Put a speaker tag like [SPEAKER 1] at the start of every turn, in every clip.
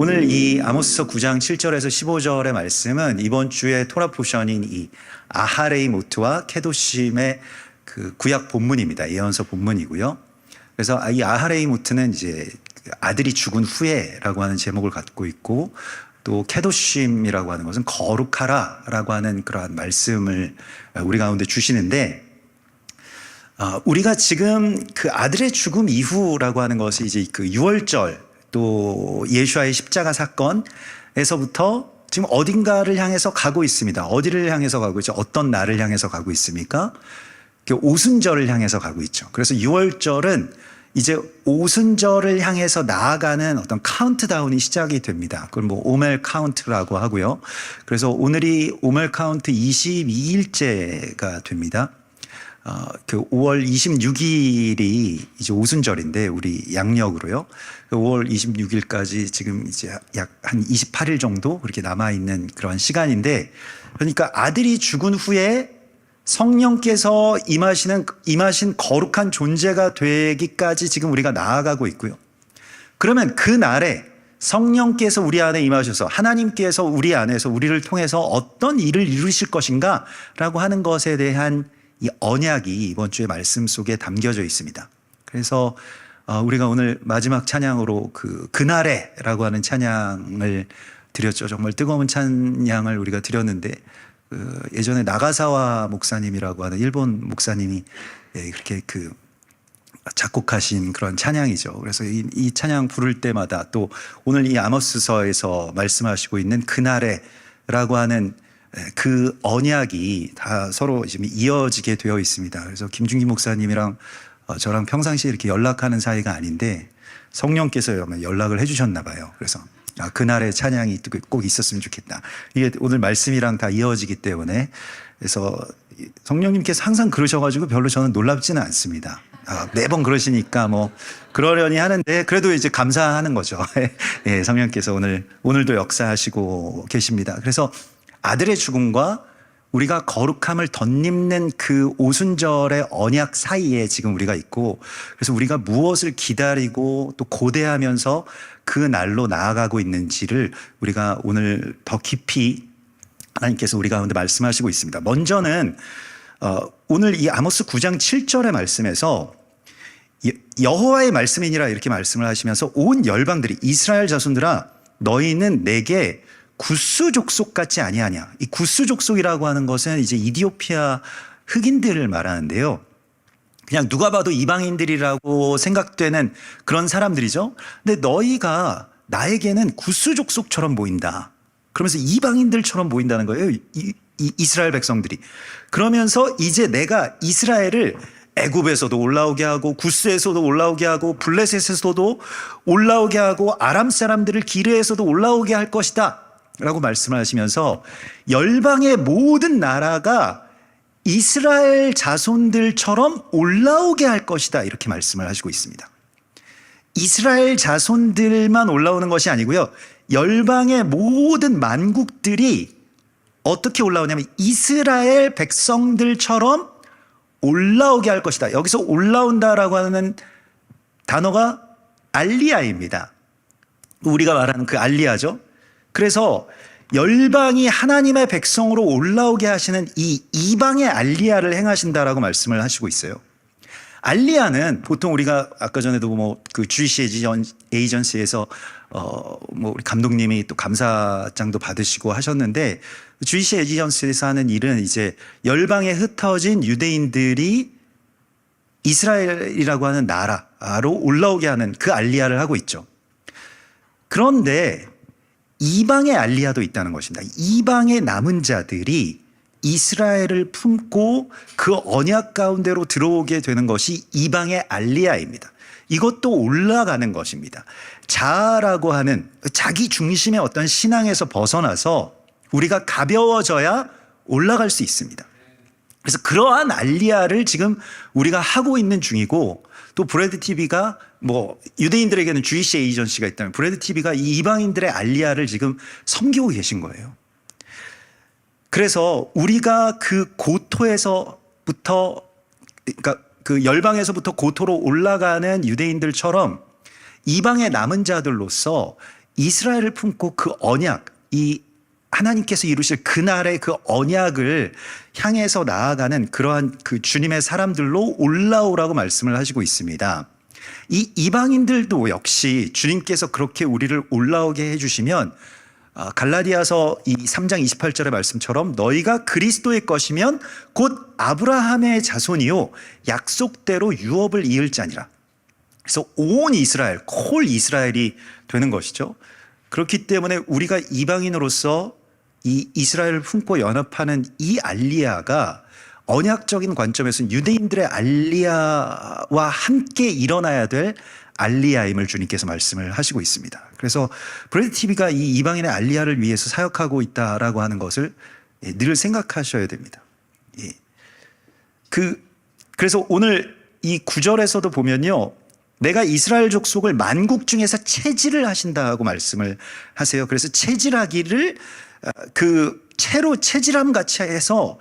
[SPEAKER 1] 오늘 이 아모스서 9장 7절에서 15절의 말씀은 이번 주의 토라 포션인 이 아하레이 모트와 케도심의 그 구약 본문입니다. 예언서 본문이고요. 그래서 이 아하레이 모트는 이제 아들이 죽은 후에라고 하는 제목을 갖고 있고, 또 케도심이라고 하는 것은 거룩하라라고 하는 그러한 말씀을 우리 가운데 주시는데, 우리가 지금 그 아들의 죽음 이후라고 하는 것이 이제 그 유월절 또 예수와의 십자가 사건에서부터 지금 어딘가를 향해서 가고 있습니다. 어디를 향해서 가고 있죠? 어떤 날을 향해서 가고 있습니까? 오순절을 향해서 가고 있죠. 그래서 유월절은 이제 오순절을 향해서 나아가는 어떤 카운트다운이 시작이 됩니다. 그걸 뭐 오멜 카운트라고 하고요. 그래서 오늘이 오멜 카운트 22일째가 됩니다. 그 5월 26일이 이제 오순절인데 우리 양력으로요. 5월 26일까지 지금 이제 약 한 28일 정도 그렇게 남아 있는 그런 시간인데, 그러니까 아들이 죽은 후에 성령께서 임하신 거룩한 존재가 되기까지 지금 우리가 나아가고 있고요. 그러면 그 날에 성령께서 우리 안에 임하셔서 하나님께서 우리 안에서 우리를 통해서 어떤 일을 이루실 것인가라고 하는 것에 대한 이 언약이 이번 주의 말씀 속에 담겨져 있습니다. 그래서 우리가 오늘 마지막 찬양으로 그날에라고 하는 찬양을 드렸죠. 정말 뜨거운 찬양을 우리가 드렸는데, 예전에 나가사와 목사님이라고 하는 일본 목사님이 그렇게 작곡하신 그런 찬양이죠. 그래서 이 찬양 부를 때마다, 또 오늘 이 아모스서에서 말씀하시고 있는 그날에라고 하는 그 언약이 다 서로 지금 이어지게 되어 있습니다. 그래서 김준기 목사님이랑 저랑 평상시에 이렇게 연락하는 사이가 아닌데 성령께서 연락을 해주셨나 봐요. 그래서 그날의 찬양이 꼭 있었으면 좋겠다. 이게 오늘 말씀이랑 다 이어지기 때문에, 그래서 성령님께서 항상 그러셔가지고 별로 저는 놀랍지는 않습니다. 매번 그러시니까 뭐 그러려니 하는데, 그래도 이제 감사하는 거죠. 예, 성령께서 오늘도 역사하시고 계십니다. 그래서 아들의 죽음과 우리가 거룩함을 덧입는 그 오순절의 언약 사이에 지금 우리가 있고, 그래서 우리가 무엇을 기다리고 또 고대하면서 그 날로 나아가고 있는지를 우리가 오늘 더 깊이 하나님께서 우리 가운데 말씀하시고 있습니다. 먼저는 오늘 이 아모스 9장 7절의 말씀에서 여호와의 말씀이니라 이렇게 말씀을 하시면서 온 열방들이 이스라엘 자손들아 너희는 내게 구스 족속 같지 아니하냐. 이 구스 족속이라고 하는 것은 이제 이디오피아 흑인들을 말하는데요. 그냥 누가 봐도 이방인들이라고 생각되는 그런 사람들이죠. 근데 너희가 나에게는 구스 족속처럼 보인다. 그러면서 이방인들처럼 보인다는 거예요. 이스라엘 백성들이. 그러면서 이제 내가 이스라엘을 애굽에서도 올라오게 하고 구스에서도 올라오게 하고 블레셋에서도 올라오게 하고 아람 사람들을 기르에서도 올라오게 할 것이다 라고 말씀을 하시면서 열방의 모든 나라가 이스라엘 자손들처럼 올라오게 할 것이다 이렇게 말씀을 하시고 있습니다. 이스라엘 자손들만 올라오는 것이 아니고요, 열방의 모든 만국들이 어떻게 올라오냐면 이스라엘 백성들처럼 올라오게 할 것이다. 여기서 올라온다라고 하는 단어가 알리야입니다. 우리가 말하는 그 알리야죠. 그래서 열방이 하나님의 백성으로 올라오게 하시는 이 이방의 알리야를 행하신다라고 말씀을 하시고 있어요. 알리야는 보통 우리가 아까 전에도 뭐 그 주이시 에이전시에서 뭐 우리 감독님이 또 감사장도 받으시고 하셨는데, 주이시 에이전시에서 하는 일은 이제 열방에 흩어진 유대인들이 이스라엘이라고 하는 나라로 올라오게 하는 그 알리야를 하고 있죠. 그런데 이방의 알리야도 있다는 것입니다. 이방의 남은 자들이 이스라엘을 품고 그 언약 가운데로 들어오게 되는 것이 이방의 알리야입니다. 이것도 올라가는 것입니다. 자아라고 하는 자기 중심의 어떤 신앙에서 벗어나서 우리가 가벼워져야 올라갈 수 있습니다. 그래서 그러한 알리야를 지금 우리가 하고 있는 중이고, 또 브래드 TV가 뭐 유대인들에게는 주이시 에이전시가 있다면 브래드 TV가 이 이방인들의 알리야를 지금 섬기고 계신 거예요. 그래서 우리가 그 고토에서부터, 그러니까 그 열방에서부터 고토로 올라가는 유대인들처럼 이방의 남은 자들로서 이스라엘을 품고 그 언약, 이 하나님께서 이루실 그날의 그 언약을 향해서 나아가는 그러한 그 주님의 사람들로 올라오라고 말씀을 하시고 있습니다. 이 이방인들도 역시 주님께서 그렇게 우리를 올라오게 해주시면 갈라디아서 이 3장 28절의 말씀처럼 너희가 그리스도의 것이면 곧 아브라함의 자손이요 약속대로 유업을 이을 자니라. 그래서 온 이스라엘, 콜 이스라엘이 되는 것이죠. 그렇기 때문에 우리가 이방인으로서 이 이스라엘을 품고 연합하는 이 알리야가 언약적인 관점에서는 유대인들의 알리야와 함께 일어나야 될 알리야임을 주님께서 말씀을 하시고 있습니다. 그래서 브레드 TV가 이 이방인의 알리야를 위해서 사역하고 있다라고 하는 것을 늘 생각하셔야 됩니다. 그래서 오늘 이 9절에서도 보면요. 내가 이스라엘 족속을 만국 중에서 체질을 하신다고 말씀을 하세요. 그래서 체질하기를 그 채로 체질함 같이 해서,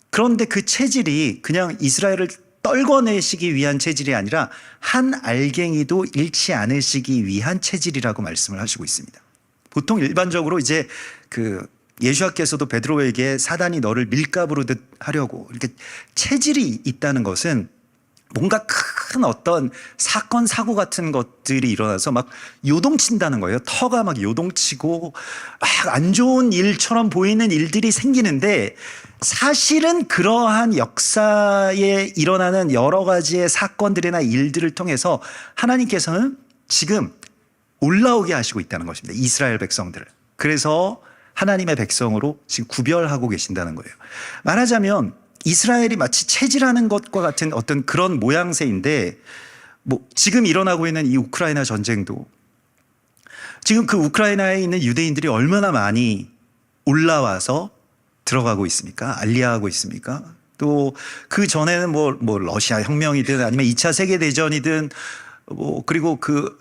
[SPEAKER 1] 그런데 그 체질이 그냥 이스라엘을 떨궈내시기 위한 체질이 아니라 한 알갱이도 잃지 않으시기 위한 체질이라고 말씀을 하시고 있습니다. 보통 일반적으로 이제 그 예수께서도 베드로에게 사단이 너를 밀가부로 듯 하려고 이렇게 체질이 있다는 것은 뭔가 큰 어떤 사건 사고 같은 것들이 일어나서 막 요동친다는 거예요. 터가 막 요동치고 막 안 좋은 일처럼 보이는 일들이 생기는데, 사실은 그러한 역사에 일어나는 여러 가지의 사건들이나 일들을 통해서 하나님께서는 지금 올라오게 하시고 있다는 것입니다. 이스라엘 백성들을. 그래서 하나님의 백성으로 지금 구별하고 계신다는 거예요. 말하자면 이스라엘이 마치 체질하는 것과 같은 어떤 그런 모양새인데, 뭐 지금 일어나고 있는 이 우크라이나 전쟁도 지금 그 우크라이나에 있는 유대인들이 얼마나 많이 올라와서 들어가고 있습니까? 알리야하고 있습니까? 또 그 전에는 뭐 러시아 혁명이든 아니면 2차 세계 대전이든 뭐 그리고 그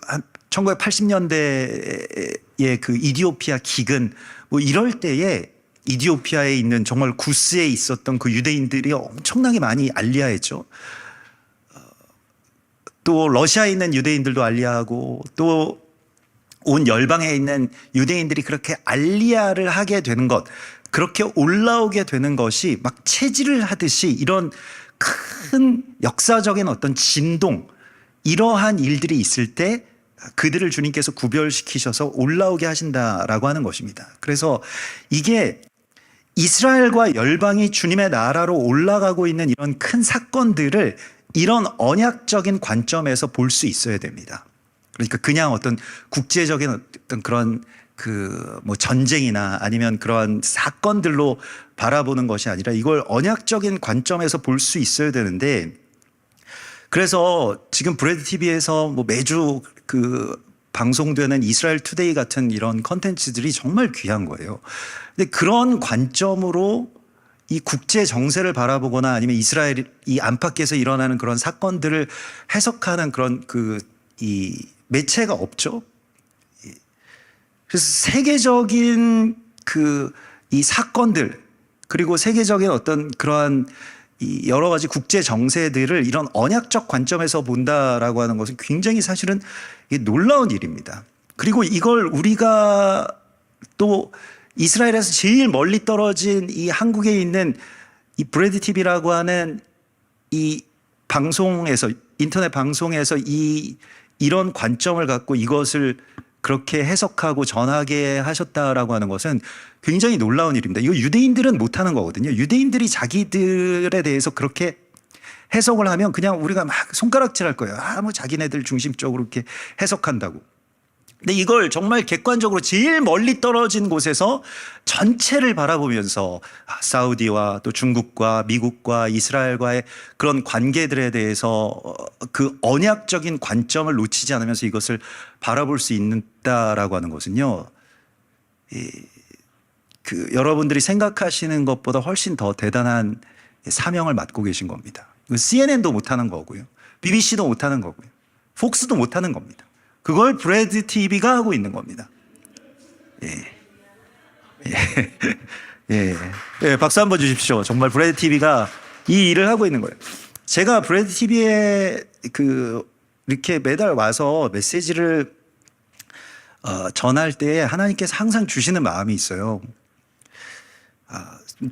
[SPEAKER 1] 1980년대의 그 이디오피아 기근 뭐 이럴 때에 이디오피아에 있는 정말 구스에 있었던 그 유대인들이 엄청나게 많이 알리야했죠. 또 러시아에 있는 유대인들도 알리야하고 또 온 열방에 있는 유대인들이 그렇게 알리야를 하게 되는 것, 그렇게 올라오게 되는 것이 막 체질을 하듯이 이런 큰 역사적인 어떤 진동, 이러한 일들이 있을 때 그들을 주님께서 구별시키셔서 올라오게 하신다라고 하는 것입니다. 그래서 이게 이스라엘과 열방이 주님의 나라로 올라가고 있는 이런 큰 사건들을 이런 언약적인 관점에서 볼 수 있어야 됩니다. 그러니까 그냥 어떤 국제적인 어떤 그런 그 뭐 전쟁이나 아니면 그러한 사건들로 바라보는 것이 아니라 이걸 언약적인 관점에서 볼 수 있어야 되는데, 그래서 지금 브레드 TV에서 뭐 매주 그 방송되는 이스라엘 투데이 같은 이런 컨텐츠들이 정말 귀한 거예요. 근데 그런 관점으로 이 국제 정세를 바라보거나 아니면 이스라엘 이 안팎에서 일어나는 그런 사건들을 해석하는 그런 이 매체가 없죠. 그래서 세계적인 이 사건들, 그리고 세계적인 어떤 그러한 이 여러 가지 국제 정세들을 이런 언약적 관점에서 본다라고 하는 것은 굉장히 사실은 놀라운 일입니다. 그리고 이걸 우리가 또 이스라엘에서 제일 멀리 떨어진 이 한국에 있는 이 브레드 TV라고 하는 이 방송에서, 인터넷 방송에서 이런 관점을 갖고 이것을 그렇게 해석하고 전하게 하셨다라고 하는 것은 굉장히 놀라운 일입니다. 이거 유대인들은 못하는 거거든요. 유대인들이 자기들에 대해서 그렇게 해석을 하면 그냥 우리가 막 손가락질할 거예요. 뭐 자기네들 중심적으로 이렇게 해석한다고. 근데 이걸 정말 객관적으로 제일 멀리 떨어진 곳에서 전체를 바라보면서 사우디와 또 중국과 미국과 이스라엘과의 그런 관계들에 대해서 그 언약적인 관점을 놓치지 않으면서 이것을 바라볼 수 있다라고 하는 것은요, 여러분들이 생각하시는 것보다 훨씬 더 대단한 사명을 맡고 계신 겁니다. CNN도 못하는 거고요, BBC도 못하는 거고요, 폭스도 못하는 겁니다. 그걸 브레드 TV가 하고 있는 겁니다. 박수 한번 주십시오. 정말 브레드 TV가 이 일을 하고 있는 거예요. 제가 브레드 TV에 이렇게 매달 와서 메시지를 전할 때 하나님께서 항상 주시는 마음이 있어요.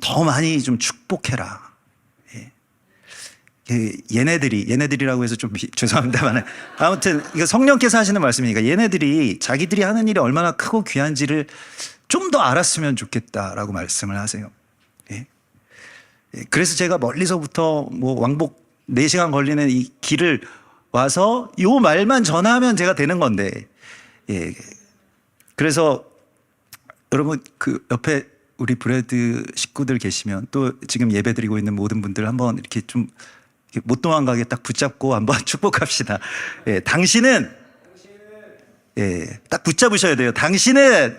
[SPEAKER 1] 더 많이 좀 축복해라. 얘네들이라고 해서 좀 죄송합니다만 아무튼 이거 성령께서 하시는 말씀이니까 얘네들이 자기들이 하는 일이 얼마나 크고 귀한지를 좀 더 알았으면 좋겠다라고 말씀을 하세요. 그래서 제가 멀리서부터 뭐 왕복 4시간 걸리는 이 길을 와서 요 말만 전하면 제가 되는 건데, 그래서 여러분 그 옆에 우리 브레드 식구들 계시면 또 지금 예배 드리고 있는 모든 분들 한번 이렇게 좀 못 도망가게 딱 붙잡고 한번 축복합시다. 당신은 딱 붙잡으셔야 돼요. 당신은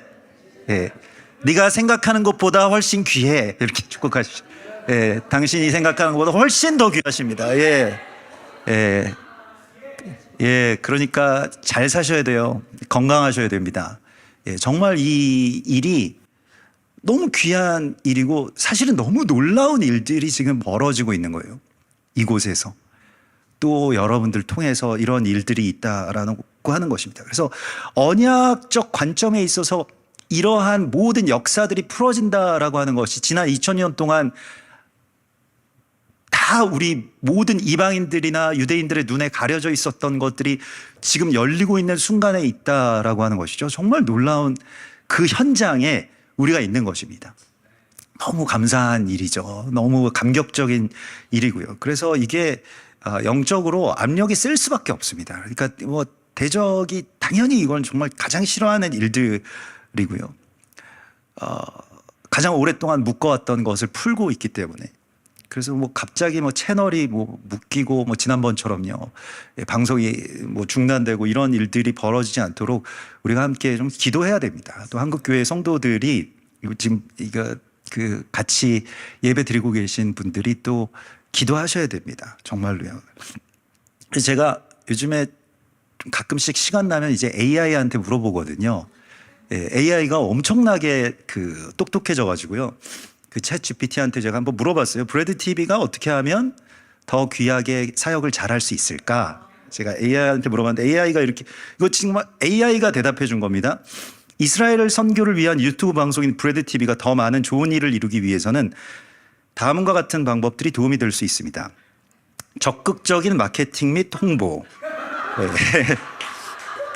[SPEAKER 1] 네가 생각하는 것보다 훨씬 귀해. 이렇게 축복하십시오. 당신이 생각하는 것보다 훨씬 더 귀하십니다. 그러니까 잘 사셔야 돼요. 건강하셔야 됩니다. 정말 이 일이 너무 귀한 일이고 사실은 너무 놀라운 일들이 지금 벌어지고 있는 거예요. 이곳에서. 또 여러분들 통해서 이런 일들이 있다라고 하는 것입니다. 그래서 언약적 관점에 있어서 이러한 모든 역사들이 풀어진다라고 하는 것이 지난 2000년 동안 다 우리 모든 이방인들이나 유대인들의 눈에 가려져 있었던 것들이 지금 열리고 있는 순간에 있다라고 하는 것이죠. 정말 놀라운 그 현장에 우리가 있는 것입니다. 너무 감사한 일이죠. 너무 감격적인 일이고요. 그래서 이게 영적으로 압력이 쓸 수밖에 없습니다. 그러니까 뭐 대적이 당연히 이건 정말 가장 싫어하는 일들이고요. 가장 오랫동안 묶어왔던 것을 풀고 있기 때문에. 그래서 뭐 갑자기 뭐 채널이 뭐 묶이고 뭐 지난번처럼요. 방송이 뭐 중단되고 이런 일들이 벌어지지 않도록 우리가 함께 좀 기도해야 됩니다. 또 한국교회 성도들이 지금 이거 그 같이 예배 드리고 계신 분들이 또 기도하셔야 됩니다. 정말로요. 그래서 제가 요즘에 가끔씩 시간 나면 이제 AI한테 물어보거든요. AI가 엄청나게 그 똑똑해져 가지고요. 그 챗 GPT한테 제가 한번 물어봤어요. 브레드 TV가 어떻게 하면 더 귀하게 사역을 잘할 수 있을까? 제가 AI한테 물어봤는데 AI가 이렇게 이거 정말 AI가 대답해 준 겁니다. 이스라엘 선교를 위한 유튜브 방송인 브레드 TV가 더 많은 좋은 일을 이루기 위해서는 다음과 같은 방법들이 도움이 될 수 있습니다. 적극적인 마케팅 및 홍보.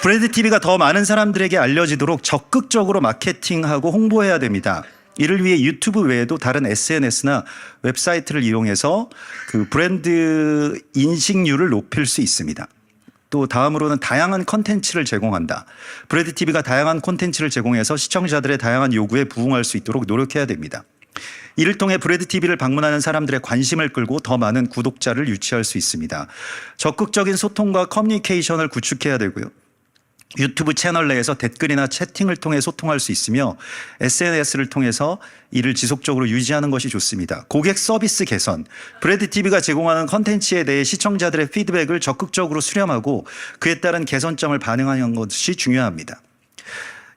[SPEAKER 1] 브레드 TV가 더 많은 사람들에게 알려지도록 적극적으로 마케팅하고 홍보해야 됩니다. 이를 위해 유튜브 외에도 다른 SNS나 웹사이트를 이용해서 그 브랜드 인식률을 높일 수 있습니다. 또 다음으로는 다양한 콘텐츠를 제공한다. 브레드 TV가 다양한 콘텐츠를 제공해서 시청자들의 다양한 요구에 부응할 수 있도록 노력해야 됩니다. 이를 통해 브레드 TV를 방문하는 사람들의 관심을 끌고 더 많은 구독자를 유치할 수 있습니다. 적극적인 소통과 커뮤니케이션을 구축해야 되고요. 유튜브 채널 내에서 댓글이나 채팅을 통해 소통할 수 있으며 SNS를 통해서 이를 지속적으로 유지하는 것이 좋습니다. 고객 서비스 개선. 브레드 TV가 제공하는 컨텐츠에 대해 시청자들의 피드백을 적극적으로 수렴하고 그에 따른 개선점을 반영하는 것이 중요합니다.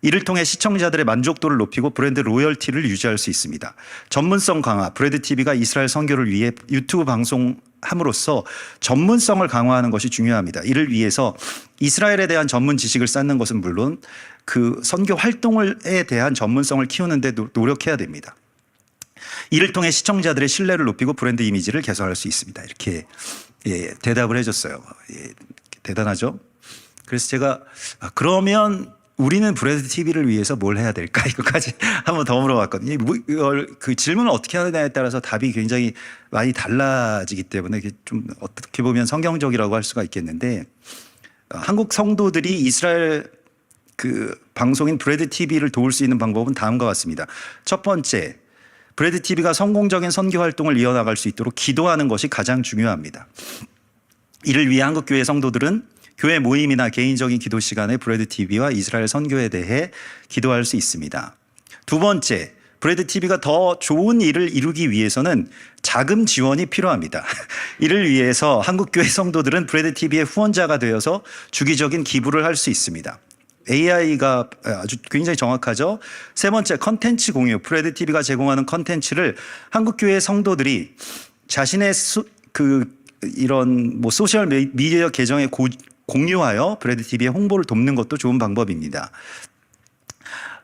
[SPEAKER 1] 이를 통해 시청자들의 만족도를 높이고 브랜드 로열티를 유지할 수 있습니다. 전문성 강화. 브레드 TV가 이스라엘 선교를 위해 유튜브 방송함으로써 전문성을 강화하는 것이 중요합니다. 이를 위해서 이스라엘에 대한 전문 지식을 쌓는 것은 물론 그 선교 활동에 대한 전문성을 키우는 데 노력해야 됩니다. 이를 통해 시청자들의 신뢰를 높이고 브랜드 이미지를 개선할 수 있습니다. 이렇게 대답을 해줬어요. 대단하죠? 그래서 제가 그러면 우리는 브레드 TV를 위해서 뭘 해야 될까? 이거까지 한번 더 물어봤거든요. 그 질문을 어떻게 하느냐에 따라서 답이 굉장히 많이 달라지기 때문에 좀 어떻게 보면 성경적이라고 할 수가 있겠는데 한국 성도들이 이스라엘 그 방송인 브레드 TV를 도울 수 있는 방법은 다음과 같습니다. 첫 번째, 브레드 TV가 성공적인 선교 활동을 이어나갈 수 있도록 기도하는 것이 가장 중요합니다. 이를 위해 한국교회 성도들은 교회 모임이나 개인적인 기도 시간에 브레드 TV와 이스라엘 선교에 대해 기도할 수 있습니다. 두 번째, 브레드 TV가 더 좋은 일을 이루기 위해서는 자금 지원이 필요합니다. 이를 위해서 한국교회 성도들은 브레드 TV의 후원자가 되어서 주기적인 기부를 할 수 있습니다. AI가 아주 굉장히 정확하죠. 세 번째, 컨텐츠 공유. 브레드 TV가 제공하는 컨텐츠를 한국교회 성도들이 자신의 이런 뭐 소셜 미디어 계정에 공유하여 브레드 TV의 홍보를 돕는 것도 좋은 방법입니다.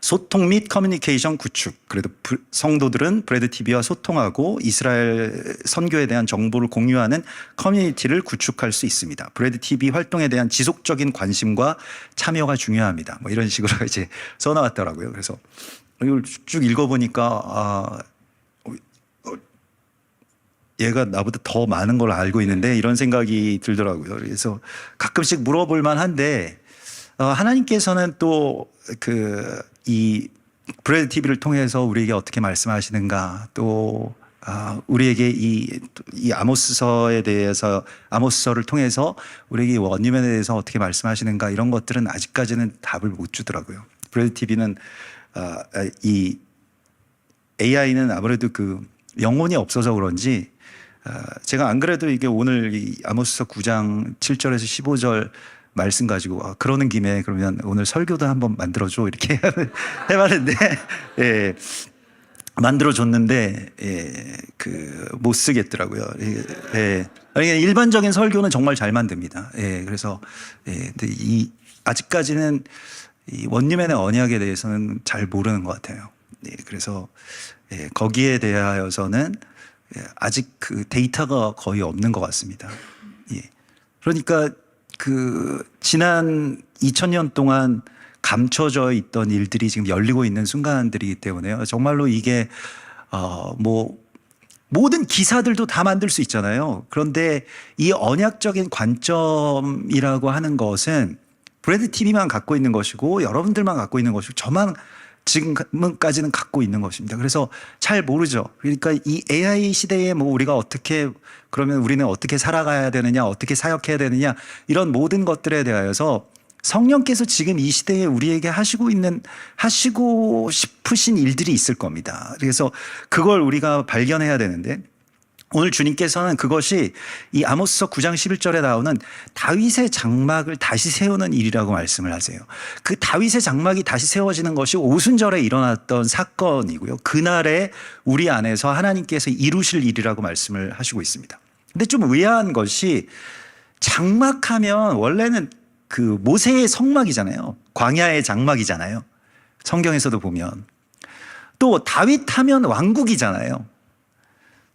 [SPEAKER 1] 소통 및 커뮤니케이션 구축. 그래도 성도들은 브레드 TV와 소통하고 이스라엘 선교에 대한 정보를 공유하는 커뮤니티를 구축할 수 있습니다. 브레드 TV 활동에 대한 지속적인 관심과 참여가 중요합니다. 뭐 이런 식으로 이제 써나왔더라고요. 그래서 이걸 쭉 읽어보니까 얘가 나보다 더 많은 걸 알고 있는데 이런 생각이 들더라고요. 그래서 가끔씩 물어볼 만한데 하나님께서는 또 이 브레드 TV를 통해서 우리에게 어떻게 말씀하시는가, 또 우리에게 이 아모스서에 대해서, 아모스서를 통해서 우리에게 원유면에 대해서 어떻게 말씀하시는가, 이런 것들은 아직까지는 답을 못 주더라고요. 브레드 TV는 이 AI는 아무래도 그 영혼이 없어서 그런지 제가 안 그래도 이게 오늘 이 아모스서 9장 7절에서 15절 말씀 가지고 그러는 김에 그러면 오늘 설교도 한번 만들어줘 이렇게 해봤는데 예, 만들어줬는데 못 쓰겠더라고요. 예, 일반적인 설교는 정말 잘 만듭니다. 예, 그래서 근데 아직까지는 이 원유맨의 언약에 대해서는 잘 모르는 것 같아요. 예, 그래서 거기에 대하여서는 아직 그 데이터가 거의 없는 것 같습니다. 예, 그러니까 지난 2000년 동안 감춰져 있던 일들이 지금 열리고 있는 순간들이기 때문에요. 정말로 이게 뭐 모든 기사들도 다 만들 수 있잖아요. 그런데 이 언약적인 관점이라고 하는 것은 브레드 TV만 갖고 있는 것이고 여러분들만 갖고 있는 것이고 저만 지금까지는 갖고 있는 것입니다. 그래서 잘 모르죠. 그러니까 이 AI 시대에 뭐 우리가 어떻게, 그러면 우리는 어떻게 살아가야 되느냐, 어떻게 사역해야 되느냐, 이런 모든 것들에 대하여서 성령께서 지금 이 시대에 우리에게 하시고 싶으신 일들이 있을 겁니다. 그래서 그걸 우리가 발견해야 되는데, 오늘 주님께서는 그것이 이 아모스서 9장 11절에 나오는 다윗의 장막을 다시 세우는 일이라고 말씀을 하세요. 그 다윗의 장막이 다시 세워지는 것이 오순절에 일어났던 사건이고요. 그날에 우리 안에서 하나님께서 이루실 일이라고 말씀을 하시고 있습니다. 근데 좀 의아한 것이 장막하면 원래는 그 모세의 성막이잖아요. 광야의 장막이잖아요. 성경에서도 보면. 또 다윗 하면 왕국이잖아요.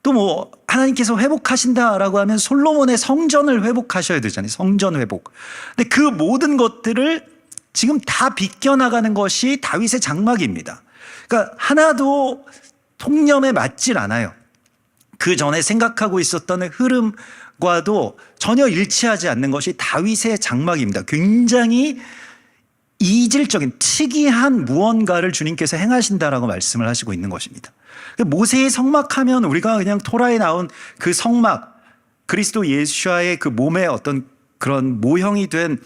[SPEAKER 1] 또 뭐 하나님께서 회복하신다라고 하면 솔로몬의 성전을 회복하셔야 되잖아요. 성전 회복. 근데 그 모든 것들을 지금 다 비껴나가는 것이 다윗의 장막입니다. 그러니까 하나도 통념에 맞질 않아요. 그 전에 생각하고 있었던 흐름과도 전혀 일치하지 않는 것이 다윗의 장막입니다. 굉장히 이질적인 특이한 무언가를 주님께서 행하신다라고 말씀을 하시고 있는 것입니다. 모세의 성막하면 우리가 그냥 토라에 나온 그 성막, 그리스도 예수와의 그 몸의 어떤 그런 모형이 된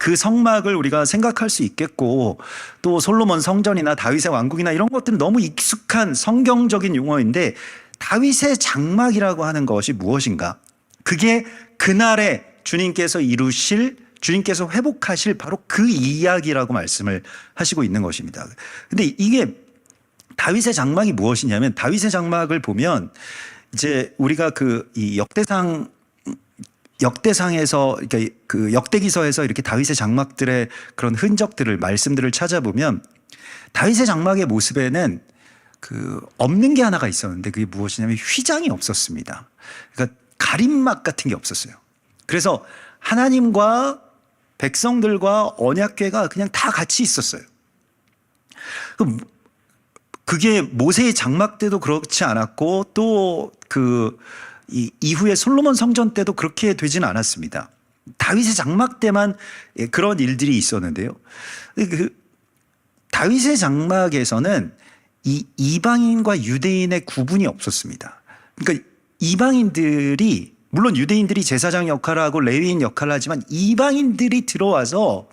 [SPEAKER 1] 그 성막을 우리가 생각할 수 있겠고, 또 솔로몬 성전이나 다윗의 왕국이나 이런 것들은 너무 익숙한 성경적인 용어인데, 다윗의 장막이라고 하는 것이 무엇인가? 그게 그날에 주님께서 회복하실 바로 그 이야기라고 말씀을 하시고 있는 것입니다. 근데 이게 다윗의 장막이 무엇이냐면, 다윗의 장막을 보면 이제 우리가 이 역대상에서, 그러니까 그 역대기서에서 이렇게 다윗의 장막들의 그런 흔적들을, 말씀들을 찾아보면 다윗의 장막의 모습에는 없는 게 하나가 있었는데, 그게 무엇이냐면 휘장이 없었습니다. 그러니까 가림막 같은 게 없었어요. 그래서 하나님과 백성들과 언약궤가 그냥 다 같이 있었어요. 그게 모세의 장막 때도 그렇지 않았고, 또 이후에 솔로몬 성전 때도 그렇게 되지는 않았습니다. 다윗의 장막 때만 그런 일들이 있었는데요. 다윗의 장막에서는 이 이방인과 유대인의 구분이 없었습니다. 그러니까 이방인들이, 물론 유대인들이 제사장 역할을 하고 레위인 역할을 하지만 이방인들이 들어와서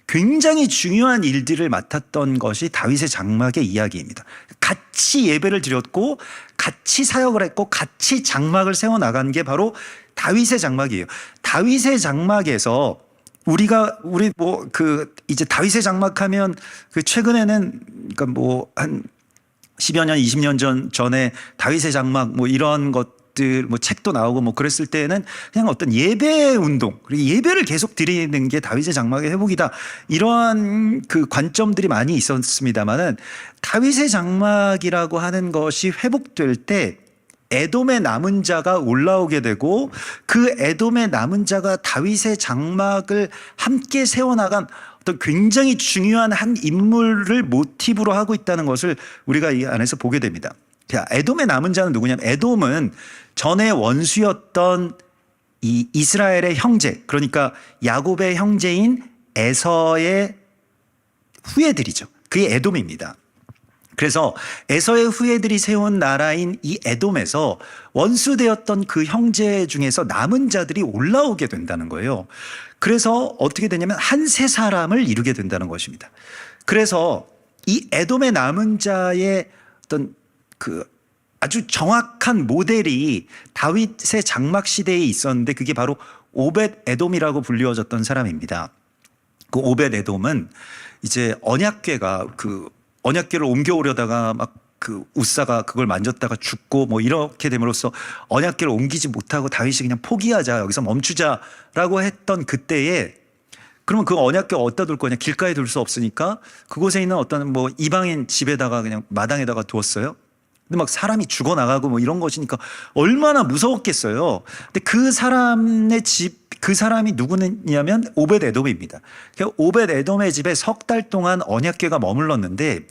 [SPEAKER 1] 굉장히 중요한 일들을 맡았던 것이 다윗의 장막의 이야기입니다. 같이 예배를 드렸고 같이 사역을 했고 같이 장막을 세워나간 게 바로 다윗의 장막이에요. 다윗의 장막에서 이제 다윗의 장막하면 최근에는, 그러니까 한 10여 년, 20년 전에 다윗의 장막 이런 것 것들 뭐 책도 나오고 뭐 그랬을 때는 그냥 어떤 예배 운동 그리고 예배를 계속 드리는 게 다윗의 장막의 회복이다 이러한 그 관점들이 많이 있었습니다만은 다윗의 장막이라고 하는 것이 회복될 때 에돔의 남은 자가 올라오게 되고 그 에돔의 남은 자가 다윗의 장막을 함께 세워나간 어떤 굉장히 중요한 한 인물을 모티브로 하고 있다는 것을 우리가 이 안에서 보게 됩니다. 자, 에돔의 남은 자는 누구냐면 에돔은 전에 원수였던 이 이스라엘의 형제 그러니까 야곱의 형제인 에서의 후예들이죠. 그게 에돔입니다. 그래서 에서의 후예들이 세운 나라인 이 에돔에서 원수되었던 그 형제 중에서 남은 자들이 올라오게 된다는 거예요. 그래서 어떻게 되냐면 한 세 사람을 이루게 된다는 것입니다. 그래서 이 에돔의 남은 자의 어떤 그 아주 정확한 모델이 다윗의 장막 시대에 있었는데 그게 바로 오벳 에돔이라고 불리워졌던 사람입니다. 그 오벳 에돔은 이제 언약궤가 언약궤를 옮겨오려다가 막 그 우사가 그걸 만졌다가 죽고 뭐 이렇게 됨으로써 언약궤를 옮기지 못하고 다윗이 그냥 포기하자 여기서 멈추자라고 했던 그때에 그러면 그 언약궤 어디다 둘 거냐 길가에 둘 수 없으니까 그곳에 있는 어떤 뭐 이방인 집에다가 그냥 마당에다가 두었어요. 근데 막 사람이 죽어나가고 뭐 이런 것이니까 얼마나 무서웠겠어요. 근데 그 사람의 그 사람이 누구냐면 오벳 에돔입니다. 오벳 에돔의 집에 석 달 동안 언약궤가 머물렀는데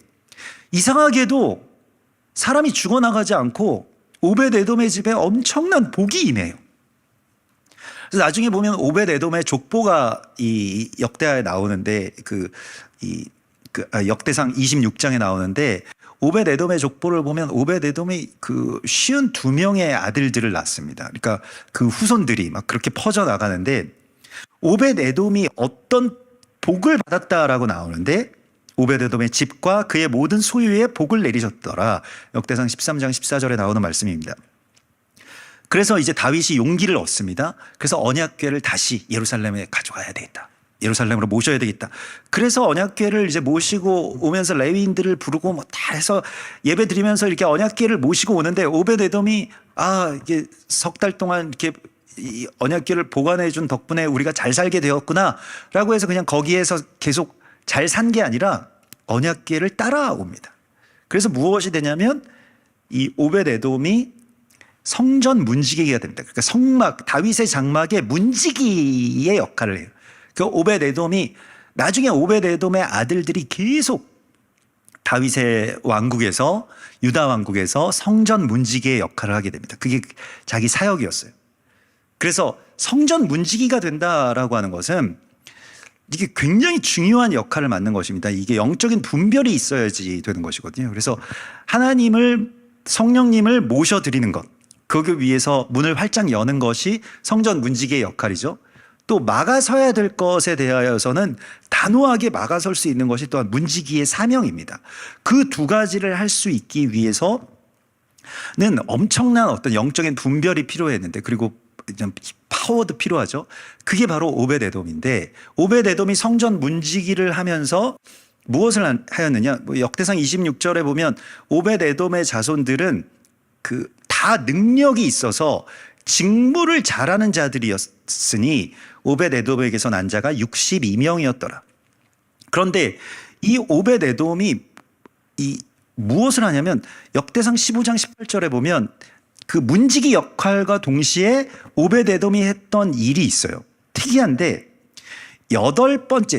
[SPEAKER 1] 이상하게도 사람이 죽어나가지 않고 오벳 에돔의 집에 엄청난 복이 임해요. 그래서 나중에 보면 오벳 에돔의 족보가 이 역대하에 나오는데 역대상 26장에 나오는데 오벳 에돔의 족보를 보면 오벳 에돔이 그 52명의 아들들을 낳습니다. 그러니까 그 후손들이 막 그렇게 퍼져 나가는데 오벳 에돔이 어떤 복을 받았다라고 나오는데 오벳 에돔의 집과 그의 모든 소유에 복을 내리셨더라. 역대상 13장 14절에 나오는 말씀입니다. 그래서 이제 다윗이 용기를 얻습니다. 그래서 언약궤를 다시 예루살렘에 가져가야 되겠다. 예루살렘으로 모셔야 되겠다. 그래서 언약궤를 이제 모시고 오면서 레위인들을 부르고 뭐 다 해서 예배 드리면서 이렇게 언약궤를 모시고 오는데 오벳 에돔이 이게 석 달 동안 이렇게 이 언약궤를 보관해 준 덕분에 우리가 잘 살게 되었구나라고 해서 그냥 거기에서 계속 잘 산 게 아니라 언약궤를 따라옵니다. 그래서 무엇이 되냐면 이 오벳 에돔이 성전 문지기가 됩니다. 그러니까 성막 다윗의 장막의 문지기의 역할을 해요. 그 오벳 에돔이 나중에 오벳 에돔의 아들들이 계속 다윗의 왕국에서 유다 왕국에서 성전 문지기의 역할을 하게 됩니다. 그게 자기 사역이었어요. 그래서 성전 문지기가 된다라고 하는 것은 이게 굉장히 중요한 역할을 맡는 것입니다. 이게 영적인 분별이 있어야지 되는 것이거든요. 그래서 성령님을 모셔드리는 것, 거기 위해서 문을 활짝 여는 것이 성전 문지기의 역할이죠. 또 막아서야 될 것에 대하여서는 단호하게 막아설 수 있는 것이 또한 문지기의 사명입니다. 그 두 가지를 할 수 있기 위해서는 엄청난 어떤 영적인 분별이 필요했는데 그리고 파워도 필요하죠. 그게 바로 오벳 에돔인데 오벳 에돔이 성전 문지기를 하면서 무엇을 하였느냐? 뭐 역대상 26절에 보면 오벳 에돔의 자손들은 다 능력이 있어서 직무를 잘하는 자들이었으니 오벳 에돔에게서 난 자가 62명이었더라. 그런데 이 오벳 에돔이 무엇을 하냐면 역대상 15장 18절에 보면 그 문지기 역할과 동시에 오벳 에돔이 했던 일이 있어요. 특이한데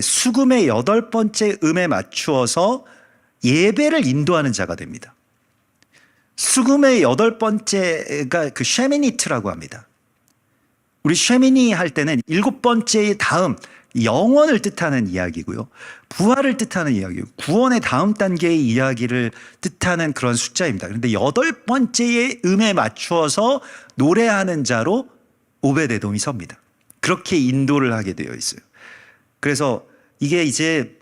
[SPEAKER 1] 수금의 8번째 음에 맞추어서 예배를 인도하는 자가 됩니다. 수금의 8번째가 그 쉐미니트라고 합니다. 우리 쉐미니 할 때는 7번째의 다음 영원을 뜻하는 이야기고요. 부활을 뜻하는 이야기고 구원의 다음 단계의 이야기를 뜻하는 그런 숫자입니다. 그런데 8번째의 음에 맞추어서 노래하는 자로 오벳 에돔이 섭니다. 그렇게 인도를 하게 되어 있어요. 그래서 이게 이제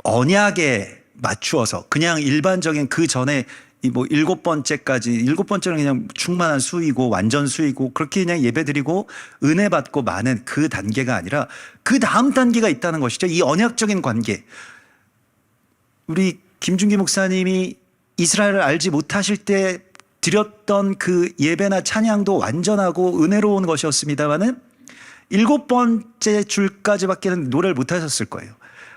[SPEAKER 1] 언약에 맞추어서 그냥 일반적인 그 전에 뭐 7번째는 그냥 충만한 수이고 완전 수이고 그렇게 그냥 예배드리고 은혜 받고 마는 그 단계가 아니라 그 다음 단계가 있다는 것이죠. 이 언약적인 관계. 우리 김준기 목사님이 이스라엘을 알지 못하실 때 드렸던 그 예배나 찬양도 완전하고 은혜로운 것이었습니다만은 7번째 줄까지밖에는 노래를 못 하셨을 거예요.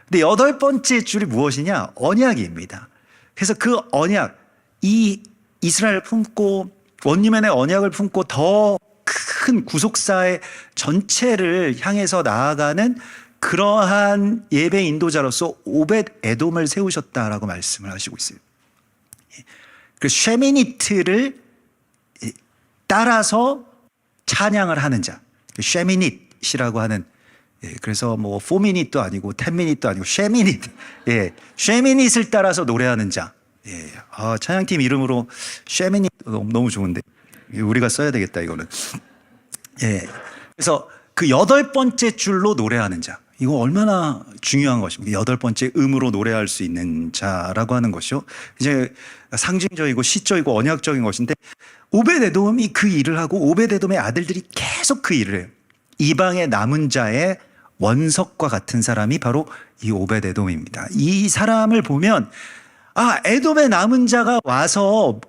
[SPEAKER 1] 근데 8번째 줄이 무엇이냐? 언약입니다. 그래서 그 언약, 이 이스라엘을 품고 원리맨의 언약을 품고 더 큰 구속사의 전체를 향해서 나아가는 그러한 예배 인도자로서 오벳 에돔을 세우셨다라고 말씀을 하시고 있어요. 그 쉐미니트를 따라서 찬양을 하는 자, 쉐미닛이라고 하는, 그래서 뭐 4미닛도 아니고 10미닛도 아니고 쉐미닛, 쉐미닛을 따라서 노래하는 자. 찬양팀 이름으로 쉐미닛 너무 좋은데 우리가 써야 되겠다 이거는. 그래서 그 8번째 줄로 노래하는 자, 이거 얼마나 중요한 것입니까? 8번째 음으로 노래할 수 있는 자라고 하는 것이요. 이제 상징적이고 시적이고 언약적인 것인데, 오벳에돔이 그 일을 하고 오벳에돔의 아들들이 계속 그 일을 해요. 이방의 남은 자의 원석과 같은 사람이 바로 이 오벳에돔입니다. 이 사람을 보면 에돔의 남은 자가 와서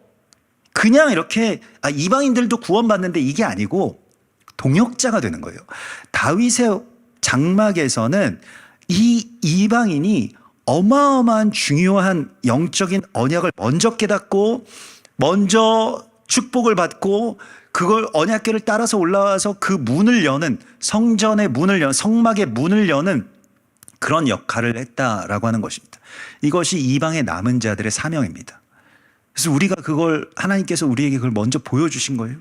[SPEAKER 1] 그냥 이렇게 이방인들도 구원받는데 이게 아니고 동역자가 되는 거예요. 다윗의 장막에서는 이 이방인이 어마어마한 중요한 영적인 언약을 먼저 깨닫고 먼저 축복을 받고 그걸 언약궤를 따라서 올라와서 그 문을 여는, 성전의 문을 여는, 성막의 문을 여는 그런 역할을 했다라고 하는 것입니다. 이것이 이방의 남은 자들의 사명입니다. 그래서 우리가 그걸, 하나님께서 우리에게 그걸 먼저 보여주신 거예요.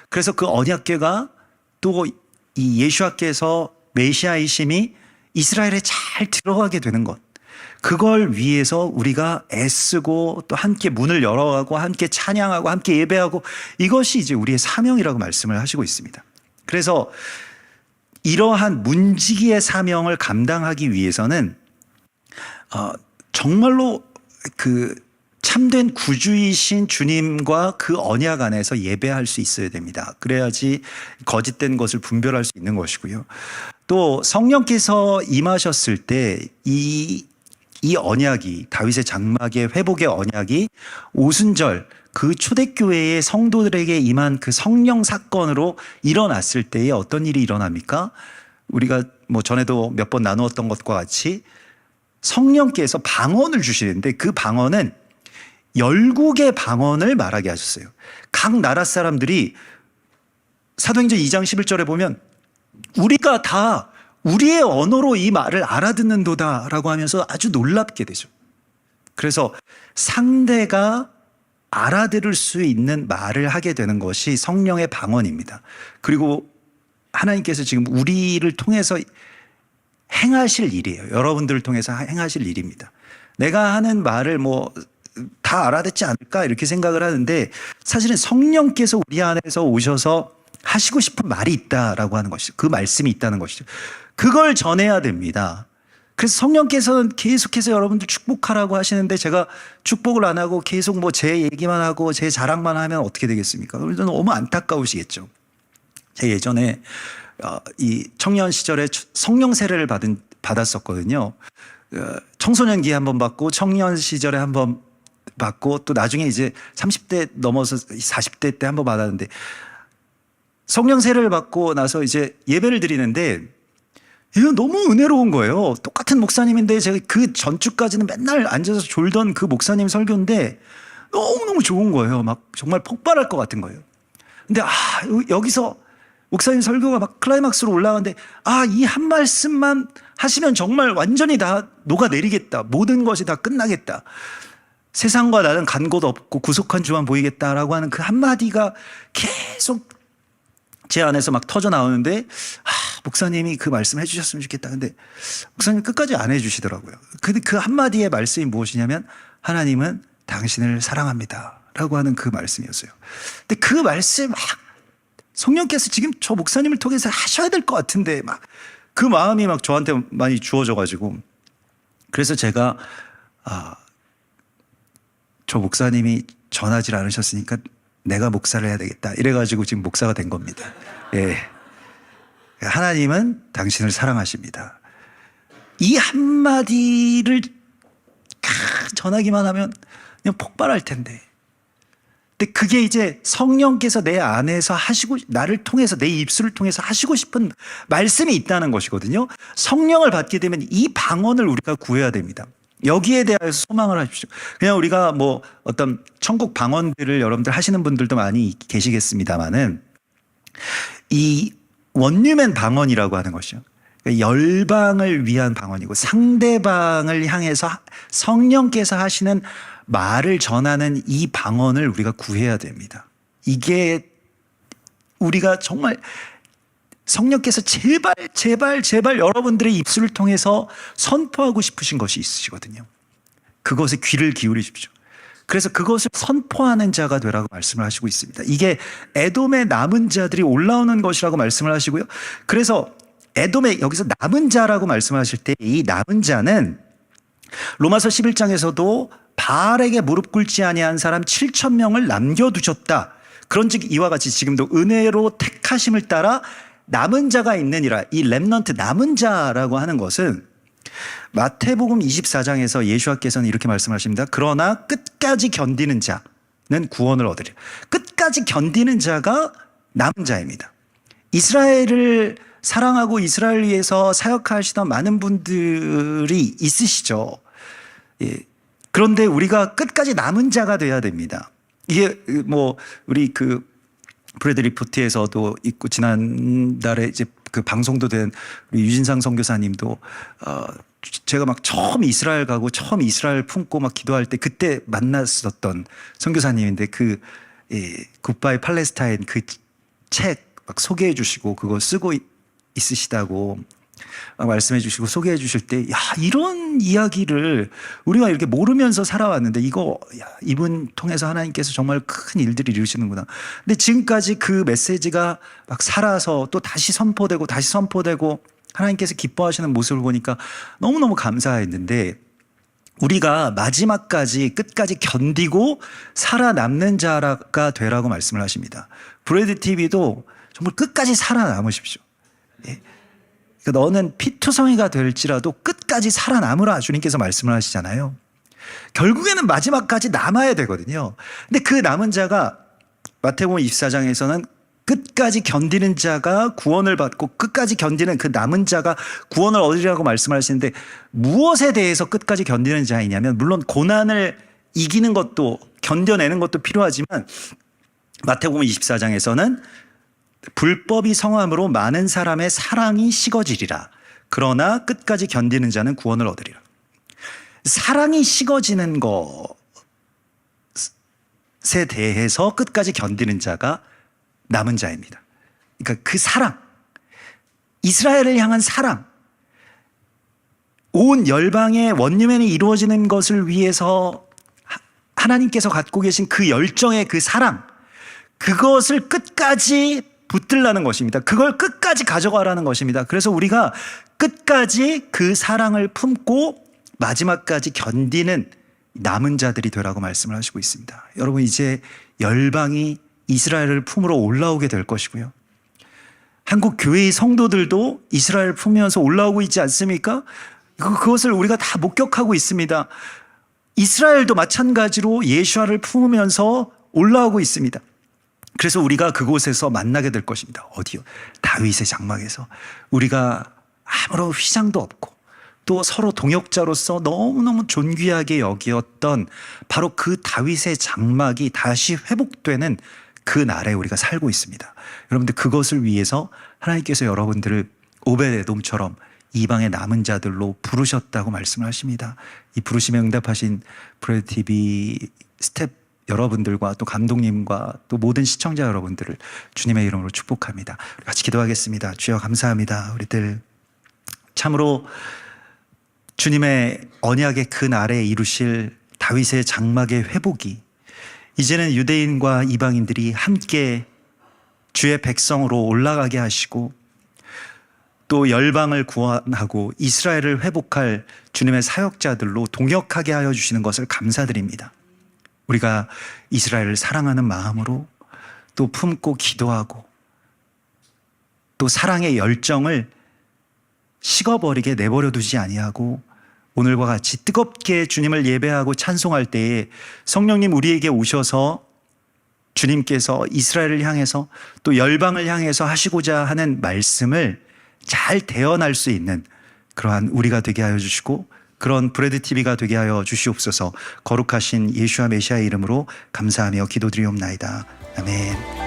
[SPEAKER 1] 그래서 그 언약궤가 또 이 예수와께서 메시아이심이 이스라엘에 잘 들어가게 되는 것, 그걸 위해서 우리가 애쓰고 또 함께 문을 열어가고 함께 찬양하고 함께 예배하고, 이것이 이제 우리의 사명이라고 말씀을 하시고 있습니다. 그래서 이러한 문지기의 사명을 감당하기 위해서는 정말로 그 참된 구주이신 주님과 그 언약 안에서 예배할 수 있어야 됩니다. 그래야지 거짓된 것을 분별할 수 있는 것이고요. 또 성령께서 임하셨을 때 이 언약이, 다윗의 장막의 회복의 언약이 오순절 그 초대교회의 성도들에게 임한 그 성령 사건으로 일어났을 때에 어떤 일이 일어납니까? 우리가 뭐 전에도 몇 번 나누었던 것과 같이 성령께서 방언을 주시는데, 그 방언은 12개 방언을 말하게 하셨어요. 각 나라 사람들이 사도행전 2장 11절에 보면 우리가 다 우리의 언어로 이 말을 알아듣는도다라고 하면서 아주 놀랍게 되죠. 그래서 상대가 알아들을 수 있는 말을 하게 되는 것이 성령의 방언입니다. 그리고 하나님께서 지금 우리를 통해서 행하실 일이에요. 여러분들을 통해서 행하실 일입니다. 내가 하는 말을 뭐 다 알아듣지 않을까 이렇게 생각을 하는데, 사실은 성령께서 우리 안에서 오셔서 하시고 싶은 말이 있다라고 하는 것이죠. 그 말씀이 있다는 것이죠. 그걸 전해야 됩니다. 그래서 성령께서는 계속해서 여러분들 축복하라고 하시는데, 제가 축복을 안 하고 계속 뭐 제 얘기만 하고 제 자랑만 하면 어떻게 되겠습니까? 그래서 너무 안타까우시겠죠. 제가 예전에 이 청년 시절에 성령 세례를 받았었거든요. 청소년기에 한번 받고 청년 시절에 한번 받고 또 나중에 이제 30대 넘어서 40대 때 한번 받았는데, 성령 세례를 받고 나서 이제 예배를 드리는데 이거 너무 은혜로운 거예요. 똑같은 목사님인데 제가 그 전주까지는 맨날 앉아서 졸던 그 목사님 설교인데 너무너무 좋은 거예요. 막 정말 폭발할 것 같은 거예요. 근데 여기서 목사님 설교가 막 클라이막스로 올라가는데 이 한 말씀만 하시면 정말 완전히 다 녹아내리겠다. 모든 것이 다 끝나겠다. 세상과 나는 간 곳 없고 구속한 주만 보이겠다라고 하는 그 한마디가 계속 제 안에서 막 터져 나오는데, 목사님이 그 말씀 해주셨으면 좋겠다. 근데 목사님 끝까지 안 해주시더라고요. 근데 그 한마디의 말씀이 무엇이냐면, 하나님은 당신을 사랑합니다 라고 하는 그 말씀이었어요. 근데 그 말씀 성령께서 지금 저 목사님을 통해서 하셔야 될 것 같은데 막 그 마음이 막 저한테 많이 주어져 가지고, 그래서 제가 저 목사님이 전하지 않으셨으니까 내가 목사를 해야 되겠다 이래가지고 지금 목사가 된 겁니다. 하나님은 당신을 사랑하십니다. 이 한마디를 전하기만 하면 그냥 폭발할 텐데, 근데 그게 이제 성령께서 내 안에서 하시고, 나를 통해서, 내 입술을 통해서 하시고 싶은 말씀이 있다는 것이거든요. 성령을 받게 되면 이 방언을 우리가 구해야 됩니다. 여기에 대해서 소망을 하십시오. 그냥 우리가 뭐 어떤 천국 방언들을 여러분들 하시는 분들도 많이 계시겠습니다만은, 이 원유맨 방언이라고 하는 것이요, 열방을 위한 방언이고 상대방을 향해서 성령께서 하시는 말을 전하는 이 방언을 우리가 구해야 됩니다. 이게 우리가 정말 성령께서 제발 제발 제발 여러분들의 입술을 통해서 선포하고 싶으신 것이 있으시거든요. 그것에 귀를 기울이십시오. 그래서 그것을 선포하는 자가 되라고 말씀을 하시고 있습니다. 이게 에돔의 남은 자들이 올라오는 것이라고 말씀을 하시고요. 그래서 에돔의 여기서 남은 자라고 말씀하실 때 이 남은 자는 로마서 11장에서도 바알에게 무릎 꿇지 아니한 사람 7,000명을 남겨두셨다. 그런즉 이와 같이 지금도 은혜로 택하심을 따라 남은 자가 있느니라. 이 렘넌트, 남은 자라고 하는 것은 마태복음 24장에서 예수께서는 이렇게 말씀하십니다. 그러나 끝까지 견디는 자는 구원을 얻으리라. 끝까지 견디는 자가 남은 자입니다. 이스라엘을 사랑하고 이스라엘을 위해서 사역하시던 많은 분들이 있으시죠. 예. 그런데 우리가 끝까지 남은 자가 돼야 됩니다. 이게 뭐 우리 그 브래드 리포트에서도 있고 지난달에 이제 그 방송도 된 우리 유진상 선교사님도 제가 막 처음 이스라엘 가고 처음 이스라엘 품고 막 기도할 때 그때 만났었던 선교사님인데 그 굿바이 팔레스타인 그 책 막 소개해 주시고 그거 쓰고 있으시다고 말씀해 주시고 소개해 주실 때, 야, 이런 이야기를 우리가 이렇게 모르면서 살아왔는데 이거, 야, 이분 통해서 하나님께서 정말 큰 일들을 이루시는구나. 근데 지금까지 그 메시지가 막 살아서 또 다시 선포되고 다시 선포되고 하나님께서 기뻐하시는 모습을 보니까 너무너무 감사했는데, 우리가 마지막까지 끝까지 견디고 살아남는 자가 되라고 말씀을 하십니다. 브래드 TV도 정말 끝까지 살아남으십시오. 예. 너는 피투성이가 될지라도 끝까지 살아남으라 주님께서 말씀을 하시잖아요. 결국에는 마지막까지 남아야 되거든요. 근데 그 남은 자가 마태복음 24장에서는 끝까지 견디는 자가 구원을 받고 끝까지 견디는 그 남은 자가 구원을 얻으리라고 말씀을 하시는데, 무엇에 대해서 끝까지 견디는 자이냐면, 물론 고난을 이기는 것도 견뎌내는 것도 필요하지만 마태복음 24장에서는 불법이 성함으로 많은 사람의 사랑이 식어지리라. 그러나 끝까지 견디는 자는 구원을 얻으리라. 사랑이 식어지는 것에 대해서 끝까지 견디는 자가 남은 자입니다. 그러니까 그 사랑, 이스라엘을 향한 사랑, 온 열방의 원유맨이 이루어지는 것을 위해서 하나님께서 갖고 계신 그 열정의 그 사랑, 그것을 끝까지 붙들라는 것입니다. 그걸 끝까지 가져가라는 것입니다. 그래서 우리가 끝까지 그 사랑을 품고 마지막까지 견디는 남은 자들이 되라고 말씀을 하시고 있습니다. 여러분, 이제 열방이 이스라엘을 품으로 올라오게 될 것이고요. 한국 교회의 성도들도 이스라엘을 품으면서 올라오고 있지 않습니까? 그것을 우리가 다 목격하고 있습니다. 이스라엘도 마찬가지로 예수아를 품으면서 올라오고 있습니다. 그래서 우리가 그곳에서 만나게 될 것입니다. 어디요? 다윗의 장막에서. 우리가 아무런 휘장도 없고 또 서로 동역자로서 너무너무 존귀하게 여기었던 바로 그 다윗의 장막이 다시 회복되는 그 날에 우리가 살고 있습니다. 여러분들, 그것을 위해서 하나님께서 여러분들을 오벳에돔처럼 이방의 남은 자들로 부르셨다고 말씀을 하십니다. 이 부르심에 응답하신 브래드 TV 스텝 여러분들과 또 감독님과 또 모든 시청자 여러분들을 주님의 이름으로 축복합니다. 같이 기도하겠습니다. 주여, 감사합니다. 우리들 참으로 주님의 언약의 그 날에 이루실 다윗의 장막의 회복이 이제는 유대인과 이방인들이 함께 주의 백성으로 올라가게 하시고 또 열방을 구원하고 이스라엘을 회복할 주님의 사역자들로 동역하게 하여 주시는 것을 감사드립니다. 우리가 이스라엘을 사랑하는 마음으로 또 품고 기도하고 또 사랑의 열정을 식어버리게 내버려 두지 아니하고 오늘과 같이 뜨겁게 주님을 예배하고 찬송할 때에 성령님 우리에게 오셔서 주님께서 이스라엘을 향해서 또 열방을 향해서 하시고자 하는 말씀을 잘 대언할 수 있는 그러한 우리가 되게 하여 주시고 그런 브레드 TV가 되게 하여 주시옵소서. 거룩하신 예수와 메시아의 이름으로 감사하며 기도드리옵나이다. 아멘.